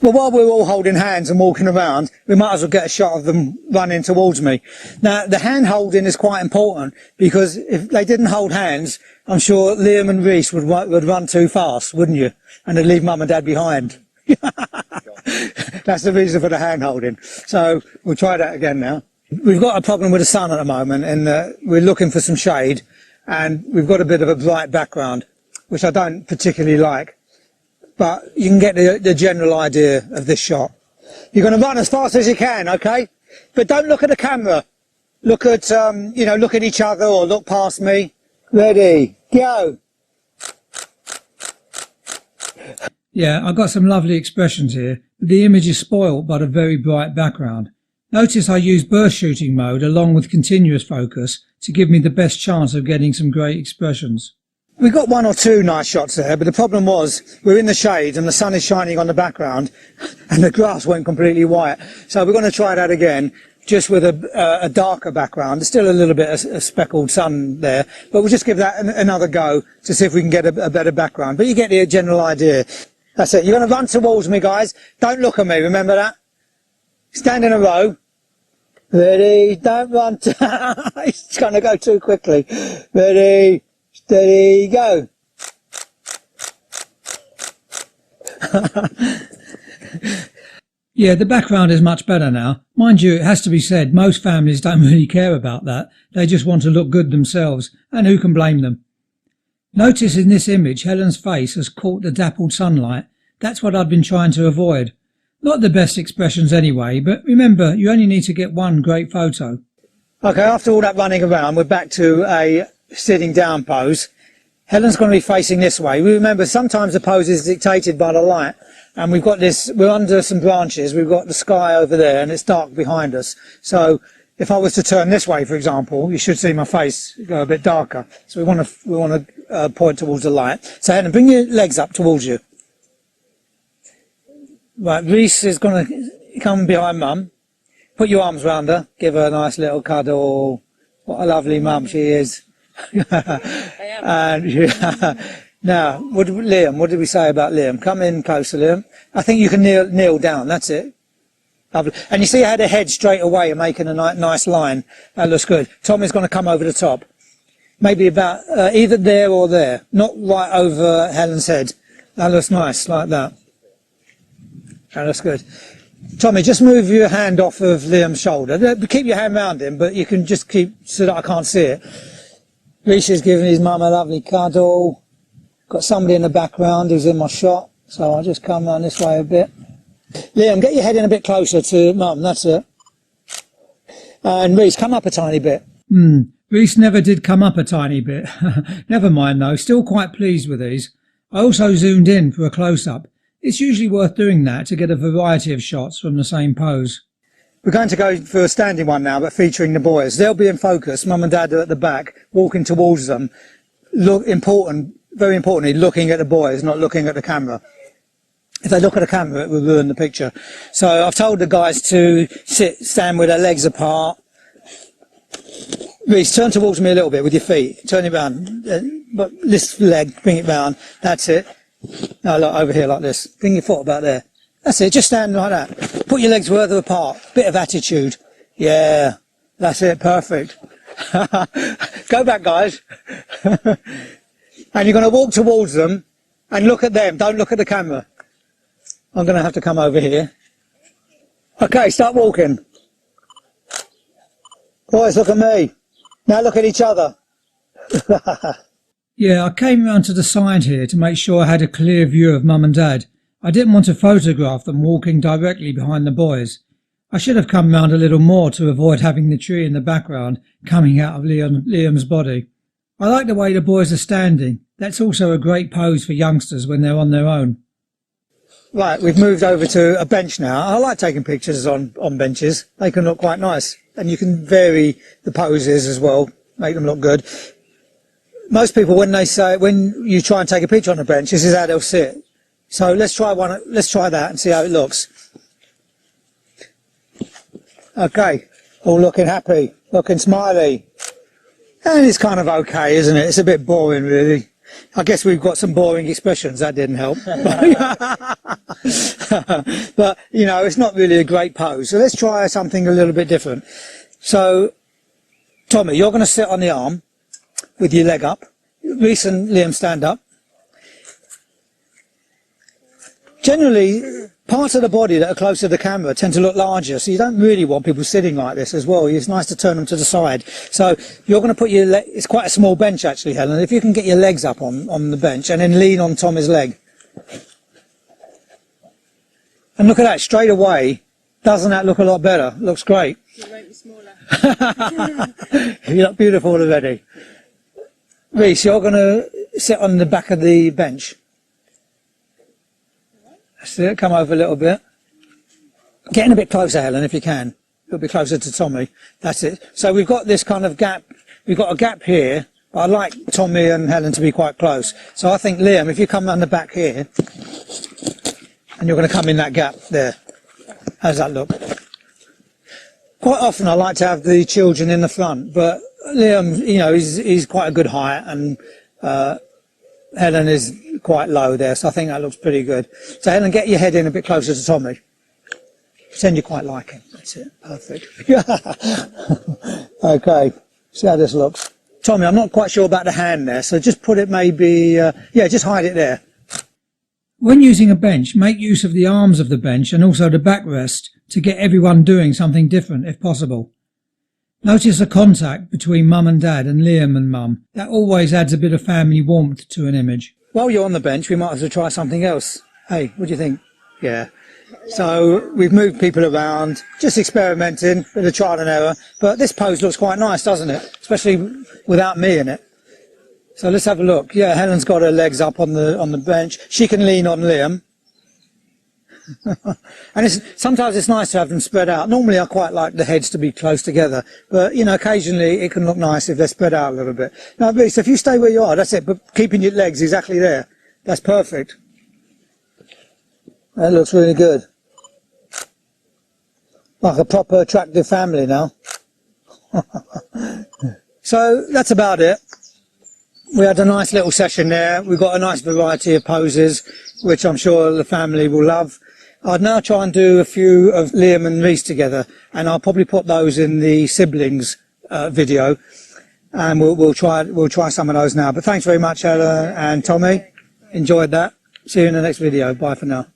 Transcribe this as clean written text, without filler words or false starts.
Well, while we're all holding hands and walking around, we might as well get a shot of them running towards me. Now, the hand holding is quite important, because if they didn't hold hands, I'm sure Liam and Reese would run too fast, wouldn't you? And they'd leave Mum and Dad behind. That's the reason for the hand holding. So we'll try that again now. We've got a problem with the sun at the moment, and we're looking for some shade, and we've got a bit of a bright background, which I don't particularly like. But you can get the general idea of this shot. You're going to run as fast as you can, okay? But don't look at the camera. Look at, look at each other or look past me. Ready, go. Yeah, I've got some lovely expressions here. The image is spoilt by the very bright background. Notice I use burst shooting mode along with continuous focus to give me the best chance of getting some great expressions. We got one or two nice shots there, but the problem was we're in the shade and the sun is shining on the background and the grass went completely white. So we're going to try that again, just with a darker background. There's still a little bit of speckled sun there, but we'll just give that another go to see if we can get a better background. But you get the general idea. That's it. You're going to run towards me, guys. Don't look at me, remember that? Stand in a row. Ready, don't run. It's going to go too quickly. Ready. Steady, go. Yeah, the background is much better now. Mind you, it has to be said, most families don't really care about that. They just want to look good themselves, and who can blame them? Notice in this image, Helen's face has caught the dappled sunlight. That's what I've been trying to avoid. Not the best expressions anyway, but remember, you only need to get one great photo. Okay, after all that running around, we're back to a sitting down pose. Helen's going to be facing this way. We remember sometimes the pose is dictated by the light, and we've got this, we're under some branches, we've got the sky over there and it's dark behind us. So if I was to turn this way, for example, you should see my face go a bit darker. So we want to point towards the light. So Helen, bring your legs up towards you. Right, Reese is going to come behind Mum. Put your arms round her, give her a nice little cuddle. What a lovely mum she is. And now, Liam, what did we say about Liam? Come in closer, Liam. I think you can kneel down. That's it. Lovely. And you see how the head straight away and making a nice line. That looks good. Tommy's going to come over the top. Maybe about either there or there. Not right over Helen's head. That looks nice, like that. That looks good. Tommy, just move your hand off of Liam's shoulder. Keep your hand round him, but you can just keep so that I can't see it. Reese is giving his mum a lovely cuddle. Got somebody in the background who's in my shot, so I'll just come round this way a bit. Liam, get your head in a bit closer to Mum, that's it. And Reese, come up a tiny bit. Reese never did come up a tiny bit. Never mind though, still quite pleased with these. I also zoomed in for a close-up. It's usually worth doing that to get a variety of shots from the same pose. We're going to go for a standing one now, but featuring the boys. They'll be in focus. Mum and Dad are at the back, walking towards them. Very importantly, looking at the boys, not looking at the camera. If they look at the camera, it will ruin the picture. So I've told the guys to stand with their legs apart. Reese, turn towards me a little bit with your feet. Turn it round. But this leg, bring it round. That's it. No, look, over here like this. Bring your foot about there. That's it. Just stand like that. Put your legs further apart. Bit of attitude. Yeah. That's it. Perfect. Go back, guys. And you're going to walk towards them and look at them. Don't look at the camera. I'm going to have to come over here. Okay, start walking. Boys, look at me. Now look at each other. Yeah, I came round to the side here to make sure I had a clear view of Mum and Dad. I didn't want to photograph them walking directly behind the boys. I should have come round a little more to avoid having the tree in the background coming out of Liam's body. I like the way the boys are standing. That's also a great pose for youngsters when they're on their own. Right, we've moved over to a bench now. I like taking pictures on benches. They can look quite nice. And you can vary the poses as well, make them look good. Most people, when you try and take a picture on a bench, this is how they'll sit. So let's try that and see how it looks. Okay, all looking happy, looking smiley. And it's kind of okay, isn't it? It's a bit boring, really. I guess we've got some boring expressions. That didn't help. But, you know, it's not really a great pose. So let's try something a little bit different. So, Tommy, you're going to sit on the arm with your leg up. Reese and Liam, stand up. Generally, parts of the body that are close to the camera tend to look larger, so you don't really want people sitting like this as well. It's nice to turn them to the side. So you're going to put your leg, it's quite a small bench actually, Helen. If you can get your legs up on the bench and then lean on Tommy's leg. And look at that, straight away. Doesn't that look a lot better? Looks great. It won't be smaller. You look beautiful already. Reese, you're going to sit on the back of the bench. That's it, come over a little bit. Getting a bit closer, Helen, if you can. A little bit closer to Tommy. That's it. So we've got this kind of gap. We've got a gap here, but I'd like Tommy and Helen to be quite close. So I think, Liam, if you come around the back here, and you're going to come in that gap there. How does that look? Quite often I like to have the children in the front, but Liam, you know, he's quite a good height, and Helen is quite low there, so I think that looks pretty good. So Helen, get your head in a bit closer to Tommy. Pretend you quite like him. That's it. Perfect. Okay. See how this looks. Tommy, I'm not quite sure about the hand there, so just put it maybe, yeah, just hide it there. When using a bench, make use of the arms of the bench and also the backrest to get everyone doing something different if possible. Notice the contact between Mum and Dad and Liam and Mum. That always adds a bit of family warmth to an image. While you're on the bench, we might as well try something else. Hey, what do you think? Yeah. So we've moved people around, just experimenting, bit of trial and error. But this pose looks quite nice, doesn't it? Especially without me in it. So let's have a look. Yeah, Helen's got her legs up on the bench. She can lean on Liam. And sometimes it's nice to have them spread out. Normally I quite like the heads to be close together, but you know, occasionally it can look nice if they're spread out a little bit. Now, Reece, if you stay where you are, that's it, but keeping your legs exactly there. That's perfect. That looks really good. Like a proper attractive family now. So that's about it. We had a nice little session there. We've got a nice variety of poses, which I'm sure the family will love. I'd now try and do a few of Liam and Reece together, and I'll probably put those in the siblings video, and we'll try some of those now. But thanks very much, Ella and Tommy. Enjoyed that. See you in the next video. Bye for now.